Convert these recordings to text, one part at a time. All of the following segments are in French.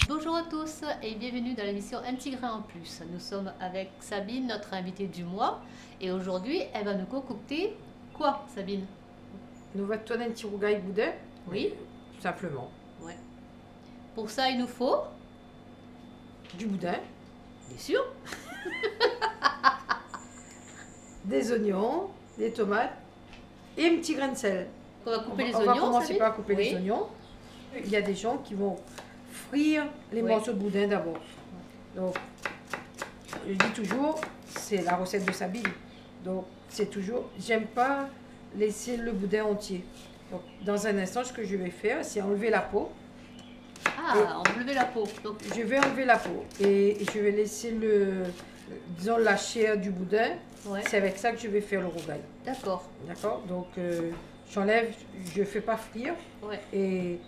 Bonjour à tous et bienvenue dans l'émission Un petit grain en plus. Nous sommes avec Sabine, notre invitée du mois, et aujourd'hui elle va nous concocter quoi, Sabine? Nous va tourner un petit rougail boudin. Oui. Tout simplement. Ouais. Pour ça, il nous faut Du boudin, bien sûr des oignons, des tomates et un petit grain de sel. on va couper les On oignons. va commencer Sabine. par couper Oui. les oignons. Il y a des gens qui vont frire les Oui. morceaux de boudin d'abord. Donc, je dis toujours, c'est la recette de Sabine. Donc, c'est toujours, j'aime pas laisser le boudin entier. Donc, dans un instant, ce que je vais faire, c'est enlever la peau. Ah, enlever la peau. Donc, Je vais enlever la peau et je vais laisser disons la chair du boudin. ouais. C'est avec ça que je vais faire le rougail. D'accord. D'accord? Donc, j'enlève, je ne fais pas frire. Ouais. Et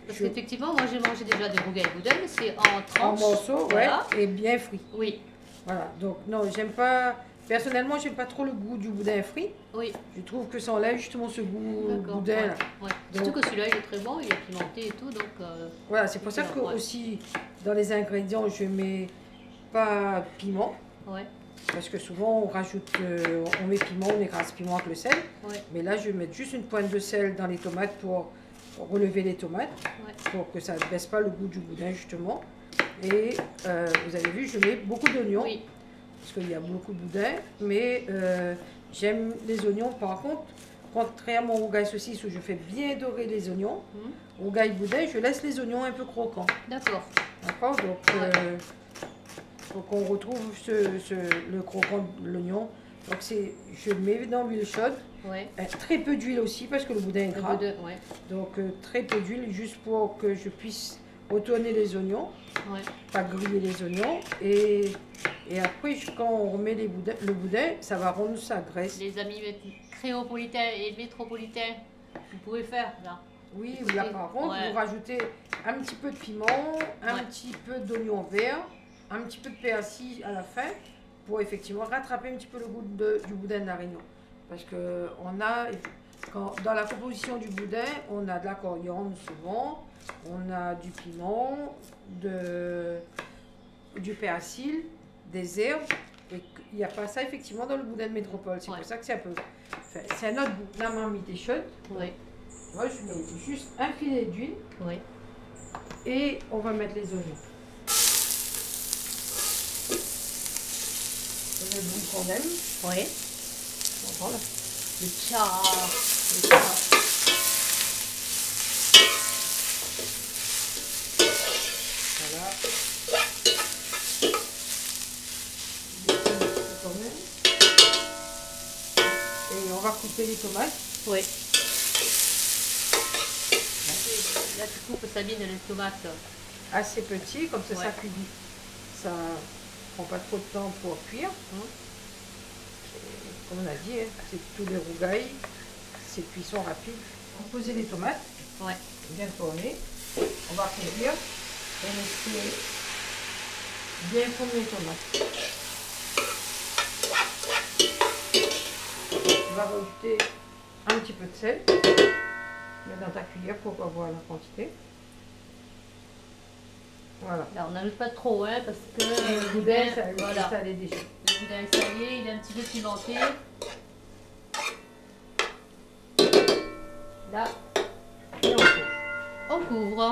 Parce qu'effectivement, moi j'ai mangé déjà des rougails boudin, mais c'est en en tranches. morceaux, Voilà. ouais, et bien frit. Oui, Voilà. Donc, non, j'aime pas. Personnellement, j'aime pas trop le goût du boudin frit. oui. Je trouve que ça enlève justement ce goût D'accord. boudin. Ouais. Là. Ouais. Donc- Surtout que celui-là il est très bon, il est pimenté et tout, donc. Voilà, c'est pour ça que Ouais. aussi dans les ingrédients, je mets pas piment. Ouais, Parce que souvent, on rajoute, on met piment, on écrase piment avec le sel. ouais, Mais là, je vais mettre juste une pointe de sel dans les tomates pour relever les tomates, ouais. pour que ça ne baisse pas le goût du boudin, justement. Et vous avez vu, je mets beaucoup d'oignons, Oui, parce qu'il y a beaucoup de boudin. Mais j'aime les oignons, par contre, contrairement au rougail saucisse où je fais bien dorer les oignons, au rougail boudin, je laisse les oignons un peu croquants. d'accord. D'accord? Donc on retrouve le croquant de l'oignon. Donc je mets dans l'huile chaude, Ouais. très peu d'huile aussi parce que le boudin est Le gras. boudin, ouais, Donc très peu d'huile juste pour que je puisse retourner les oignons, ouais. pas griller les oignons. Et après quand on remet le boudin, ça va rendre sa graisse. Les amis créopolitains et métropolitains, vous pouvez faire là. Oui, là par contre, Ouais. vous rajoutez un petit peu de piment, un Ouais. petit peu d'oignon vert, un petit peu de persil à la fin pour effectivement rattraper un petit peu le goût du boudin de la Réunion. Parce que dans la composition du boudin, on a de la coriandre souvent, on a du piment, du persil, des herbes. Et il n'y a pas ça effectivement dans le boudin de métropole. C'est Ouais. pour ça que c'est un peu. Enfin, c'est un autre goût. La marmite est chaude. Oui, Moi, je mets juste un filet d'huile oui. et on va mettre les oignons. On met le goût qu'on aime. Oui. Voilà. Le char. Voilà. Et on va couper les tomates. Oui. Là, tu coupes, Sabine, les tomates. Assez petits, comme ça, Ouais. ça cuit. Ça prend pas trop de temps pour cuire. Comme on a dit, hein, c'est tous les rougails, c'est cuisson rapide. On va poser les tomates, Ouais. bien tourner. On va couvrir et laisser bien fondre les tomates. Tu vas rajouter un petit peu de sel. Mets dans ta cuillère pour avoir la quantité. Voilà. Là, on n'ajoute pas trop, hein, parce que Et le boudin, ça, voilà. ça les déchets. Le boudin est salé, il est un petit peu pimenté. Là, Et on coupe. on couvre.